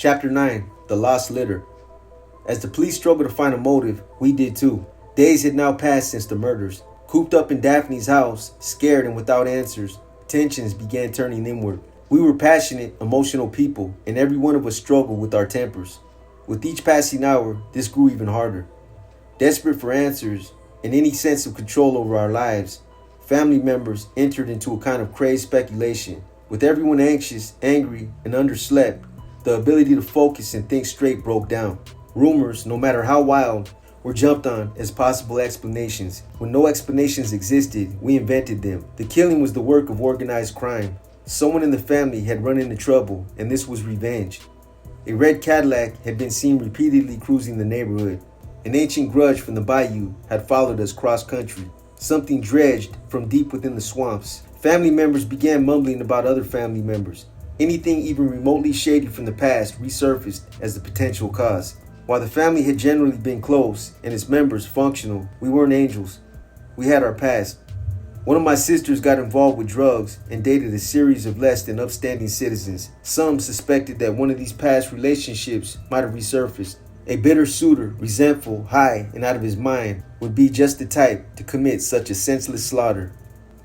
Chapter 9, The Lost Litter. As the police struggled to find a motive, we did too. Days had now passed since the murders. Cooped up in Daphne's house, scared and without answers, tensions began turning inward. We were passionate, emotional people, and every one of us struggled with our tempers. With each passing hour, this grew even harder. Desperate for answers and any sense of control over our lives, family members entered into a kind of crazed speculation. With everyone anxious, angry, and underslept, the ability to focus and think straight broke down. Rumors, no matter how wild, were jumped on as possible explanations. When no explanations existed, we invented them. The killing was the work of organized crime. Someone in the family had run into trouble, and this was revenge. A red Cadillac had been seen repeatedly cruising the neighborhood. An ancient grudge from the bayou had followed us cross-country. Something dredged from deep within the swamps. Family members began mumbling about other family members. Anything even remotely shady from the past resurfaced as the potential cause. While the family had generally been close and its members functional, we weren't angels. We had our past. One of my sisters got involved with drugs and dated a series of less than upstanding citizens. Some suspected that one of these past relationships might have resurfaced. A bitter suitor, resentful, high, and out of his mind, would be just the type to commit such a senseless slaughter.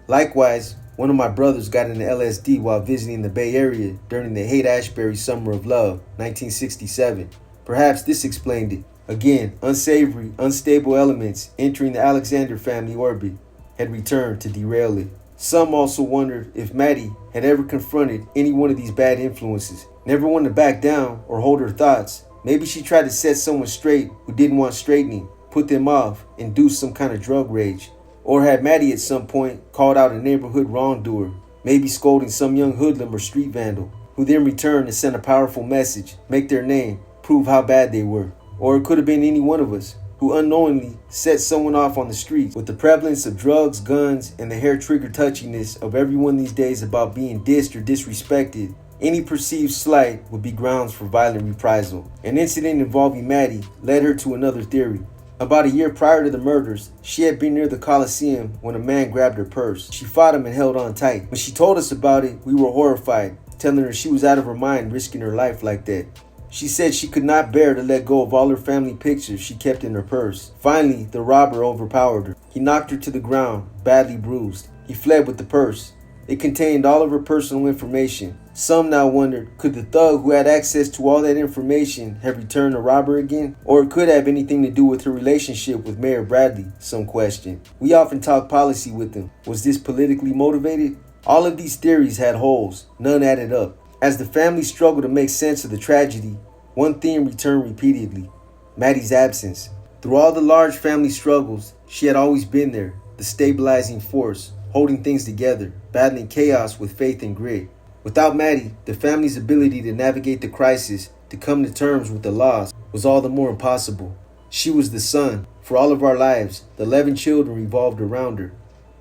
Likewise, one of my brothers got into LSD while visiting the Bay Area during the Haight-Ashbury Summer of Love, 1967. Perhaps this explained it. Again, unsavory, unstable elements entering the Alexander family orbit had returned to derail it. Some also wondered if Maddie had ever confronted any one of these bad influences. Never one to back down or hold her thoughts. Maybe she tried to set someone straight who didn't want straightening, put them off, induce some kind of drug rage. Or had Maddie at some point called out a neighborhood wrongdoer, maybe scolding some young hoodlum or street vandal, who then returned to send a powerful message, make their name, prove how bad they were. Or it could have been any one of us, who unknowingly set someone off on the streets. With the prevalence of drugs, guns, and the hair-trigger touchiness of everyone these days about being dissed or disrespected, any perceived slight would be grounds for violent reprisal. An incident involving Maddie led her to another theory. About a year prior to the murders, she had been near the Coliseum when a man grabbed her purse. She fought him and held on tight. When she told us about it, we were horrified, telling her she was out of her mind risking her life like that. She said she could not bear to let go of all her family pictures she kept in her purse. Finally, the robber overpowered her. He knocked her to the ground, badly bruised. He fled with the purse. It contained all of her personal information. Some now wondered, could the thug who had access to all that information have returned the robber again? Or it could have anything to do with her relationship with Mayor Bradley, some questioned. We often talked policy with him. Was this politically motivated? All of these theories had holes. None added up. As the family struggled to make sense of the tragedy, one theme returned repeatedly: Maddie's absence. Through all the large family struggles, she had always been there, the stabilizing force, holding things together, battling chaos with faith and grit. Without Maddie, the family's ability to navigate the crisis, to come to terms with the loss, was all the more impossible. She was the sun. For all of our lives, the 11 children revolved around her.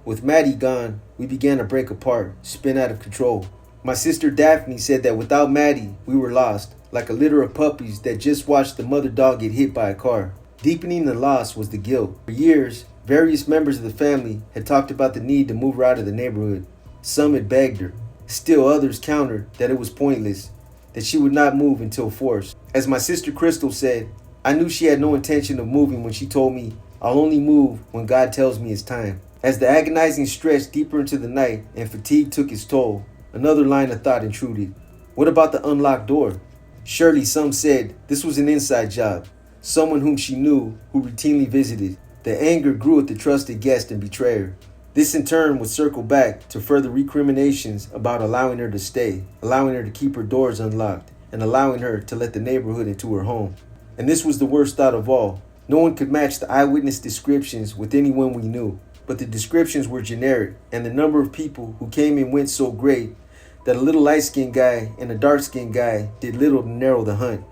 With Maddie gone, we began to break apart, spin out of control. My sister Daphne said that without Maddie, we were lost, like a litter of puppies that just watched the mother dog get hit by a car. Deepening the loss was the guilt. For years, various members of the family had talked about the need to move her out of the neighborhood. Some had begged her. Still others countered that it was pointless, that she would not move until forced. As my sister Crystal said, I knew she had no intention of moving when she told me, I'll only move when God tells me it's time. As the agonizing stretched deeper into the night and fatigue took its toll, another line of thought intruded. What about the unlocked door? Surely some said this was an inside job, someone whom she knew, who routinely visited. The anger grew at the trusted guest and betrayer. This in turn would circle back to further recriminations about allowing her to stay, allowing her to keep her doors unlocked, and allowing her to let the neighborhood into her home. And this was the worst thought of all. No one could match the eyewitness descriptions with anyone we knew, but the descriptions were generic, and the number of people who came and went so great that a little light-skinned guy and a dark-skinned guy did little to narrow the hunt.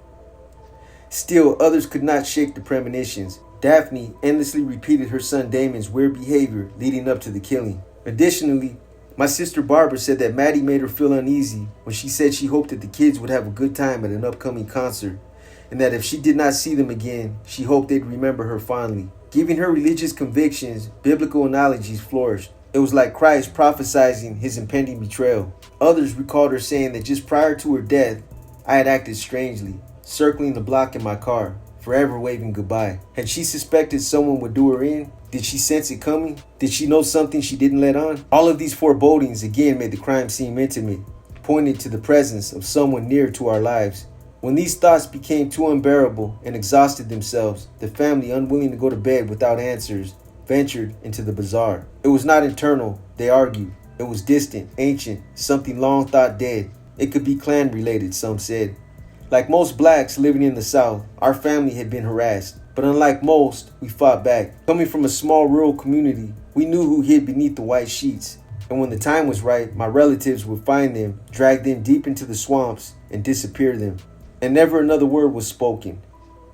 Still, others could not shake the premonitions. Daphne endlessly repeated her son Damon's weird behavior leading up to the killing. Additionally, my sister Barbara said that Maddie made her feel uneasy when she said she hoped that the kids would have a good time at an upcoming concert, and that if she did not see them again, she hoped they'd remember her fondly. Giving her religious convictions, biblical analogies flourished. It was like Christ prophesizing his impending betrayal. Others recalled her saying that just prior to her death, I had acted strangely, circling the block in my car, forever waving goodbye. Had she suspected someone would do her in? Did she sense it coming? Did she know something she didn't let on? All of these forebodings again made the crime seem intimate, pointed to the presence of someone near to our lives. When these thoughts became too unbearable and exhausted themselves, the family, unwilling to go to bed without answers, ventured into the bazaar. It was not internal, they argued. It was distant, ancient, something long thought dead. It could be clan related, some said. Like most blacks living in the South, our family had been harassed. But unlike most, we fought back. Coming from a small rural community, we knew who hid beneath the white sheets. And when the time was right, my relatives would find them, drag them deep into the swamps, and disappear them. And never another word was spoken.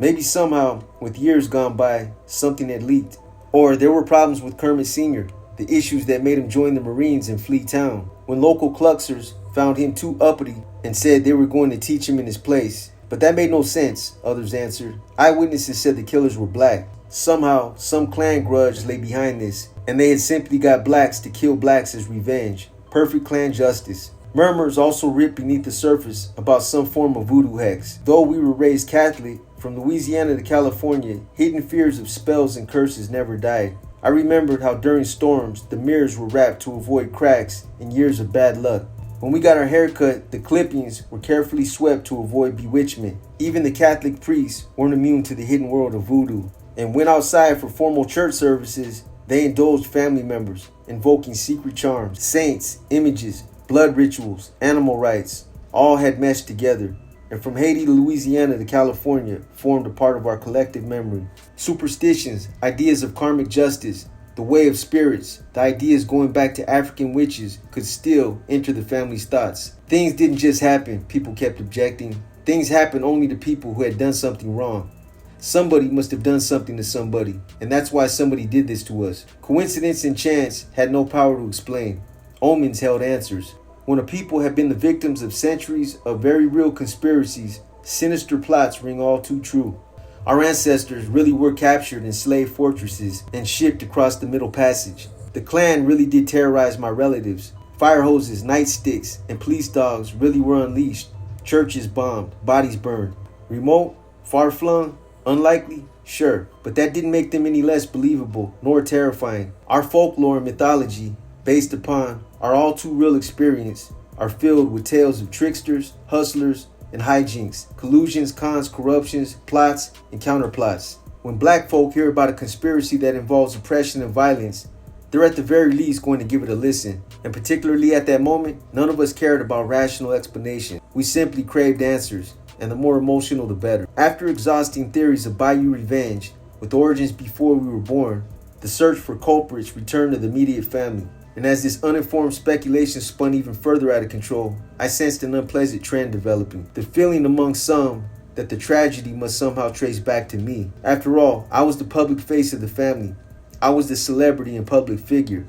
Maybe somehow, with years gone by, something had leaked. Or there were problems with Kermit Sr., the issues that made him join the Marines and flee town. When local Kluxers found him too uppity and said they were going to teach him in his place. But that made no sense, others answered. Eyewitnesses said the killers were black. Somehow, some clan grudge lay behind this, and they had simply got blacks to kill blacks as revenge. Perfect clan justice. Murmurs also ripped beneath the surface about some form of voodoo hex. Though we were raised Catholic, from Louisiana to California, hidden fears of spells and curses never died. I remembered how during storms, the mirrors were wrapped to avoid cracks and years of bad luck. When we got our hair cut, the clippings were carefully swept to avoid bewitchment. Even the Catholic priests weren't immune to the hidden world of voodoo. And when outside for formal church services, they indulged family members, invoking secret charms, saints, images, blood rituals, animal rites, all had meshed together. And from Haiti to Louisiana to California formed a part of our collective memory. Superstitions, ideas of karmic justice, the way of spirits, the ideas going back to African witches could still enter the family's thoughts. Things didn't just happen, people kept objecting. Things happened only to people who had done something wrong. Somebody must have done something to somebody, and that's why somebody did this to us. Coincidence and chance had no power to explain. Omens held answers. When a people have been the victims of centuries of very real conspiracies, sinister plots ring all too true. Our ancestors really were captured in slave fortresses and shipped across the Middle Passage. The Klan really did terrorize my relatives. Fire hoses, nightsticks, and police dogs really were unleashed. Churches bombed, bodies burned. Remote, far-flung, unlikely, sure, but that didn't make them any less believable nor terrifying. Our folklore and mythology, based upon our all too real experience, are filled with tales of tricksters, hustlers, and hijinks, collusions, cons, corruptions, plots, and counterplots. When black folk hear about a conspiracy that involves oppression and violence, they're at the very least going to give it a listen. And particularly at that moment, none of us cared about rational explanation. We simply craved answers, and the more emotional the better. After exhausting theories of Bayou revenge, with origins before we were born, the search for culprits returned to the immediate family. And as this uninformed speculation spun even further out of control, I sensed an unpleasant trend developing. The feeling among some that the tragedy must somehow trace back to me. After all, I was the public face of the family. I was the celebrity and public figure.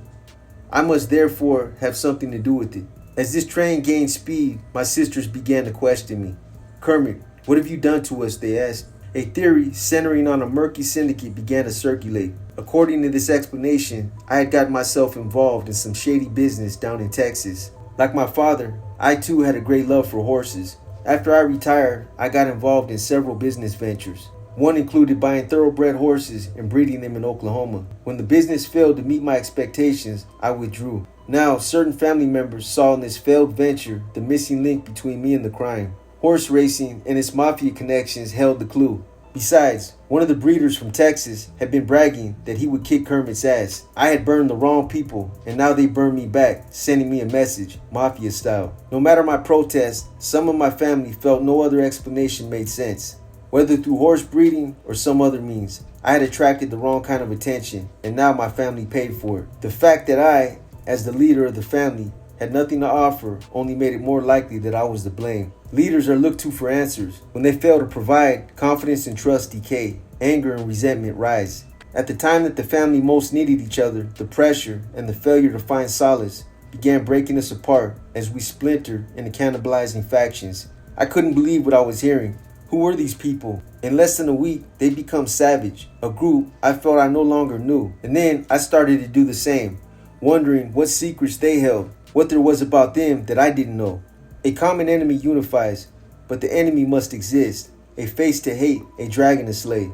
I must therefore have something to do with it. As this train gained speed, my sisters began to question me. "Kermit, what have you done to us?" they asked. A theory centering on a murky syndicate began to circulate. According to this explanation, I had gotten myself involved in some shady business down in Texas. Like my father, I too had a great love for horses. After I retired, I got involved in several business ventures. One included buying thoroughbred horses and breeding them in Oklahoma. When the business failed to meet my expectations, I withdrew. Now, certain family members saw in this failed venture the missing link between me and the crime. Horse racing and its mafia connections held the clue. Besides, one of the breeders from Texas had been bragging that he would kick Kermit's ass. I had burned the wrong people, and now they burned me back, sending me a message, mafia style. No matter my protest, some of my family felt no other explanation made sense. Whether through horse breeding or some other means, I had attracted the wrong kind of attention, and now my family paid for it. The fact that I, as the leader of the family, had nothing to offer only made it more likely that I was to blame. Leaders are looked to for answers. When they fail to provide, confidence and trust decay. Anger and resentment rise. At the time that the family most needed each other, the pressure and the failure to find solace began breaking us apart as we splintered into cannibalizing factions. I couldn't believe what I was hearing. Who were these people? In less than a week, they become savage. A group I felt I no longer knew. And then I started to do the same, wondering what secrets they held, what there was about them that I didn't know. A common enemy unifies. but the enemy must exist, a face to hate, a dragon to slay.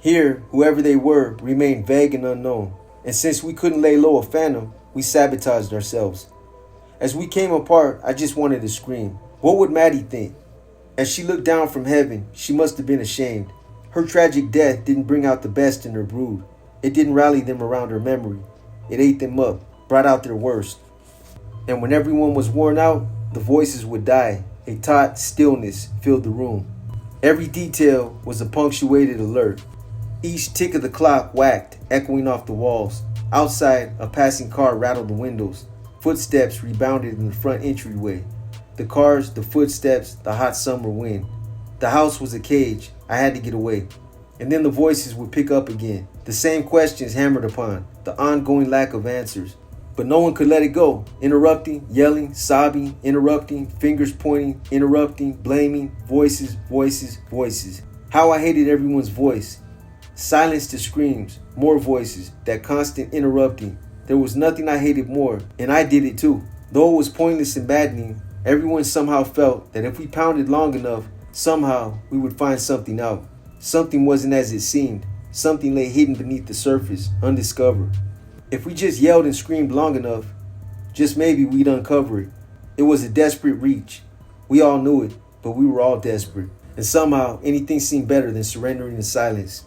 Here, whoever they were remained vague and unknown, and since we couldn't lay low a phantom, we sabotaged ourselves. As we came apart, I just wanted to scream. What would Maddie think? As she looked down from heaven, she must have been ashamed. Her tragic death didn't bring out the best in her brood. It didn't rally them around her memory. It ate them up, brought out their worst. And when everyone was worn out, the voices would die. A taut stillness filled the room. Every detail was a punctuated alert. Each tick of the clock whacked, echoing off the walls. Outside, a passing car rattled the windows. Footsteps rebounded in the front entryway. The cars, the footsteps, the hot summer wind. The house was a cage. I had to get away. And then the voices would pick up again. The same questions hammered upon, the ongoing lack of answers. But no one could let it go. Interrupting, yelling, sobbing, interrupting, fingers pointing, interrupting, blaming, voices, voices, voices. How I hated everyone's voice. Silence to screams, more voices, that constant interrupting. There was nothing I hated more, and I did it too. Though it was pointless and maddening, everyone somehow felt that if we pounded long enough, somehow we would find something out. Something wasn't as it seemed. Something lay hidden beneath the surface, undiscovered. If we just yelled and screamed long enough, just maybe we'd uncover it. It was a desperate reach. We all knew it, but we were all desperate. And somehow anything seemed better than surrendering in silence.